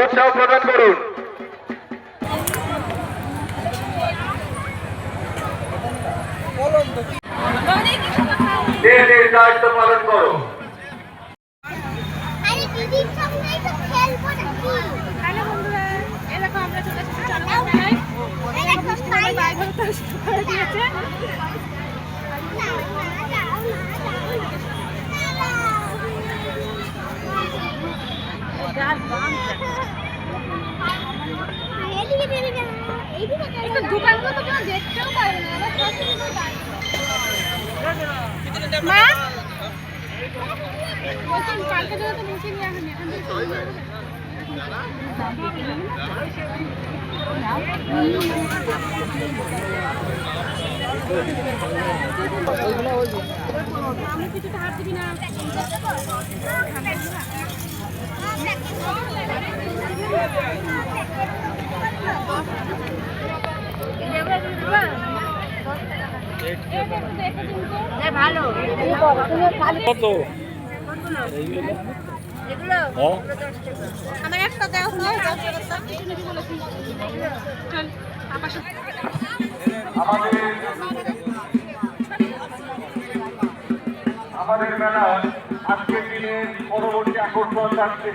উৎসাহ প্রদান করুন। দায়িত্ব পালন করো। দোকানগুলো তো কোনো দেখতেও পারে না। মা বলছেন কালকে তো মুখে নিয়ে আসেন এখান থেকে আমি কিছুটা হাত দিবি না। ভালো আমার একটা দেওয়া আমাদের মেলা আজকের দিনে পরবর্তী আকর্ষণ থাকছে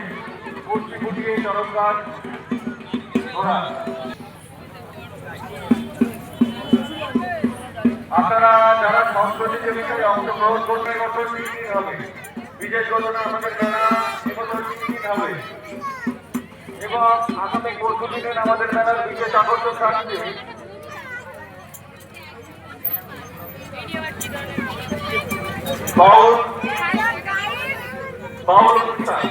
কুচি ফুটিয়ে চরমগাছ ঘোড়া। আপনারা যারা সংস্কৃতি বিষয়ে অংশগ্রহণ করবেন বছর 3 দিন হবে। বিজয় ঘোষণা আমাদের মেলা এবছর 3 দিন হবে এবং আগামী পরশু দিনের আমাদের মেলার বিশেষ আকর্ষণ থাকছে বাউল অনুষ্ঠান।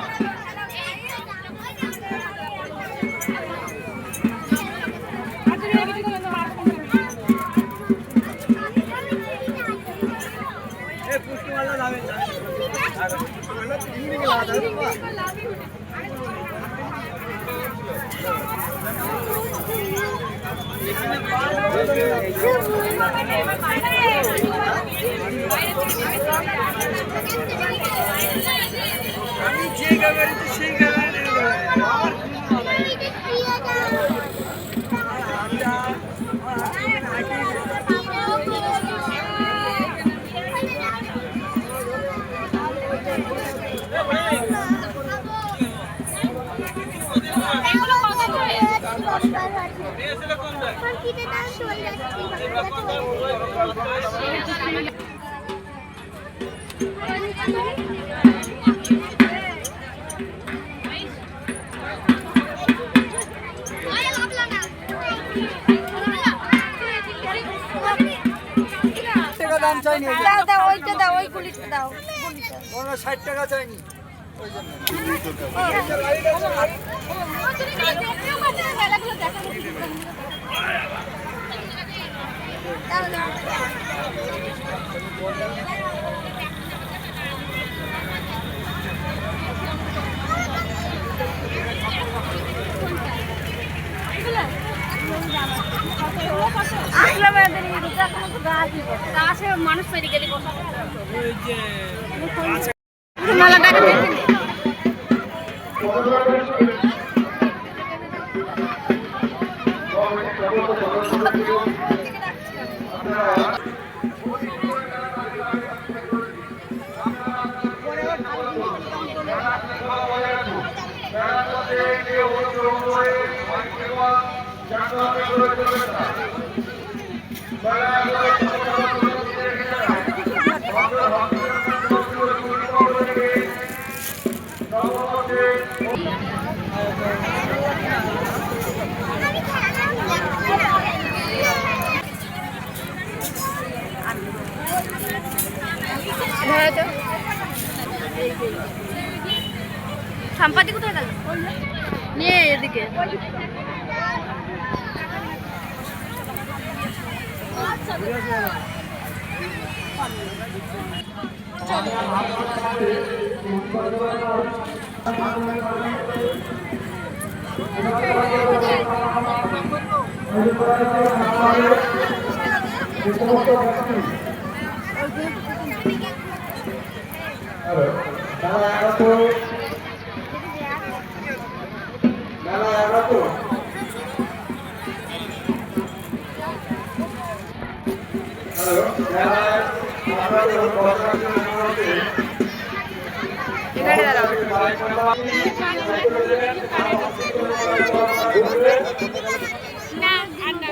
আমি যে গাড়িতে সেই গাড়ি দাম চাইনি। দাও ওইটা দাও, ওই গুলিটা দাও। 60 টাকা চাইনি। ওই জন্য মানুষ তৈরি গেলে সম্পাদি কোথায় গেল নিয়ে এদিকে আসুন। হ্যালো, মেলায় আপনাদের দর্শনার্থীদের অনুরোধে এখানে দাঁড়াও। না আর না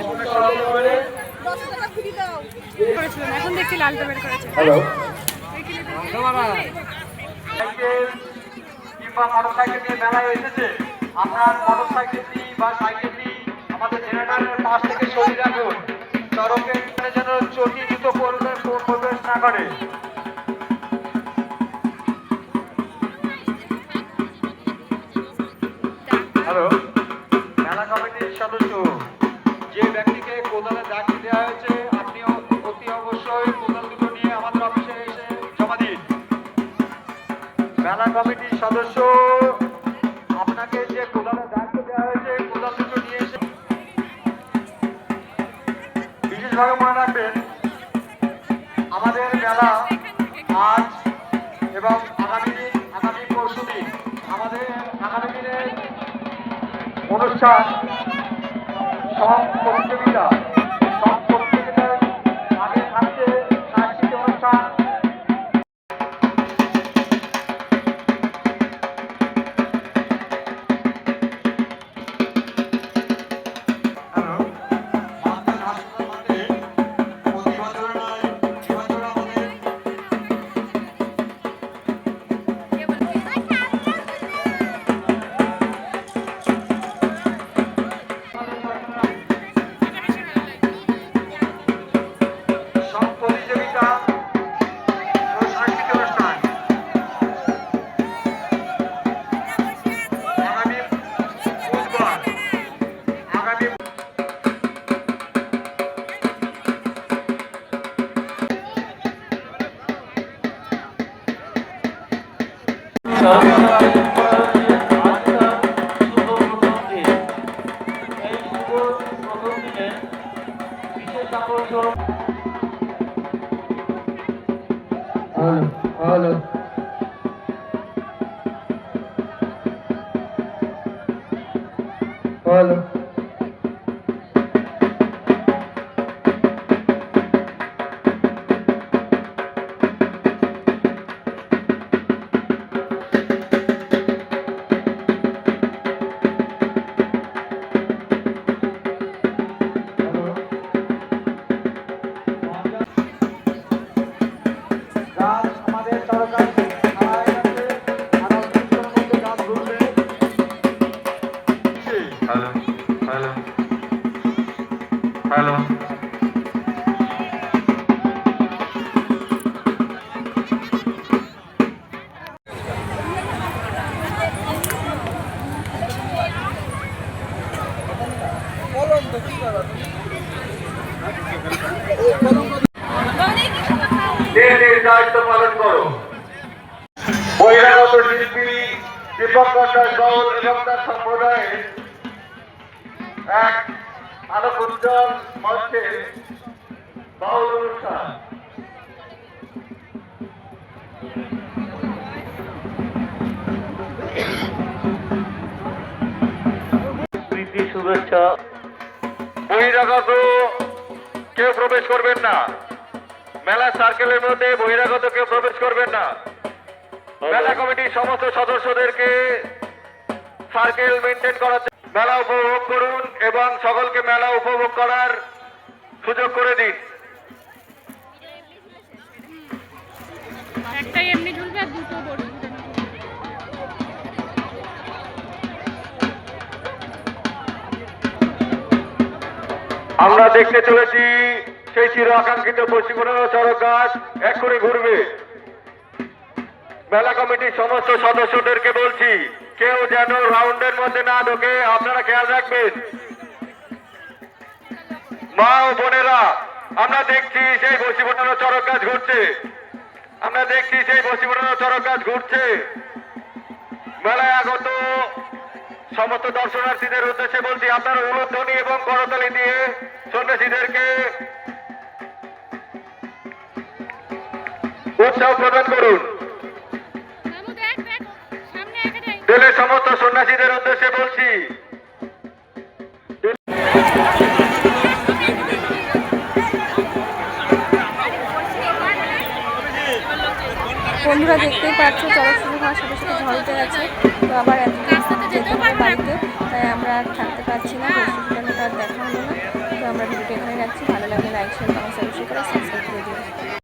করেছিলাম, এখন দেখছি লালটা বের করেছে। হ্যালো, সাইকেল কিংবা মোটরসাইকেল নিয়ে মেলায় এসেছে, আপনার মোটরসাইকেলটি বা সাইকেলটি আমাদের জেনারেটরের পাশ থেকে সরিয়ে রাখুন, সড়কে যেন চটি জুতো প্রবেশ না করে। হ্যালো, মেলা কমিটির সদস্য যে ব্যক্তিকে কোদালে দাগি দেওয়া হয়েছে, আপনিও অতি অবশ্যই কোদাল দুটো নিয়ে আমাদের অফিসে এসে জমা দিন। মেলা কমিটির সদস্য আপনাকে যে কোদালে দায়িত্ব দেওয়া হয়েছে, কোদাল দুটো নিয়ে এসে বিশেষভাবে মনে রাখবেন, আমাদের মেলা আজ এবং আগামী পরশু দিন আমাদের আগামী দিনের অনুষ্ঠান সব প্রতিযোগিতার আগে থাকছে সাংস্কৃতিক অনুষ্ঠান। হ্যালো, আমাদের হাসপাতাল মাঠে প্রতি বছর নয়, এবছর আমাদের সব প্রতিযোগিতা ও সাংস্কৃতিক অনুষ্ঠান আগামী বুধবার আগামী হ্যালো, হ্যালো, গাছ আমাদের সরকার হারায় গেছে, আর অল্পদিনের মধ্যে গাছ ঘুরবে। Hello, hello, hello. নিজের দায়িত্ব পালন করো। বহিরাগত শিল্পী দীপঙ্কর দাস বাউল এবং তার সম্প্রদায়ের এক আলোক উজ্জ্বল মঞ্চে বাউল অনুষ্ঠান। প্রীতি শুভেচ্ছা। বহিরাগত কেউ প্রবেশ করবেন না, মেলা সার্কেলের মধ্যে বহিরাগত কেউ প্রবেশ করবেন না। মেলা কমিটির সমস্ত সদস্যদেরকে সার্কেল মেনটেন করার জন্য মেলা উপভোগ করুন এবং সকলকে মেলা উপভোগ করার সুযোগ করে দিন। একটাই এমনি ঝুলবে আর দুটো দড়ি ঝুলবে। আমরা দেখতে চলেছি সেই চির আকাঙ্ক্ষিত পশ্চিমবঙ্গ সড়ক গাছ এক করে ঘুরবে। মেলা কমিটির সমস্ত সদস্যদেরকে বলছি, কেউ যেন রাউন্ডের মধ্যে না ঢোকে, আপনারা খেয়াল রাখবেন। মা ও বোনেরা, আমরা দেখছি সেই পশ্চিমবঙ্গ চড়ক গাছ ঘুরছে, আমরা দেখছি সেই পশ্চিমবঙ্গ চড়ক গাছ ঘুরছে। মেলায় আগত সমস্ত দর্শনার্থীদের উদ্দেশ্যে বলছি, আপনারা উলুধ্বনি এবং করতালি দিয়ে সন্ন্যাসীদেরকে উৎসাহ প্রদান করুন। মামু দেখ দেখ সামনে এখানে দেশের সমস্ত সন্ন্যাসীদের উদ্দেশ্যে বলছি, বন্ধুরা দেখতেই পাচ্ছ চড়ক শুরু হওয়ার সাথে সাথে ঝড় উঠে গেছে। তো আবার এতদিন যেতে হবে বাড়িতে, তাই আমরা আর থাকতে পারছি না, রেস্টুরেন্টটা আর দেখা হলো না। তো আমরা ভিডিওটা এখানে রাখছি। ভালো লাগলে লাইক শেয়ার কমেন্ট অবশ্যই করে সাবস্ক্রাইব করে দিও।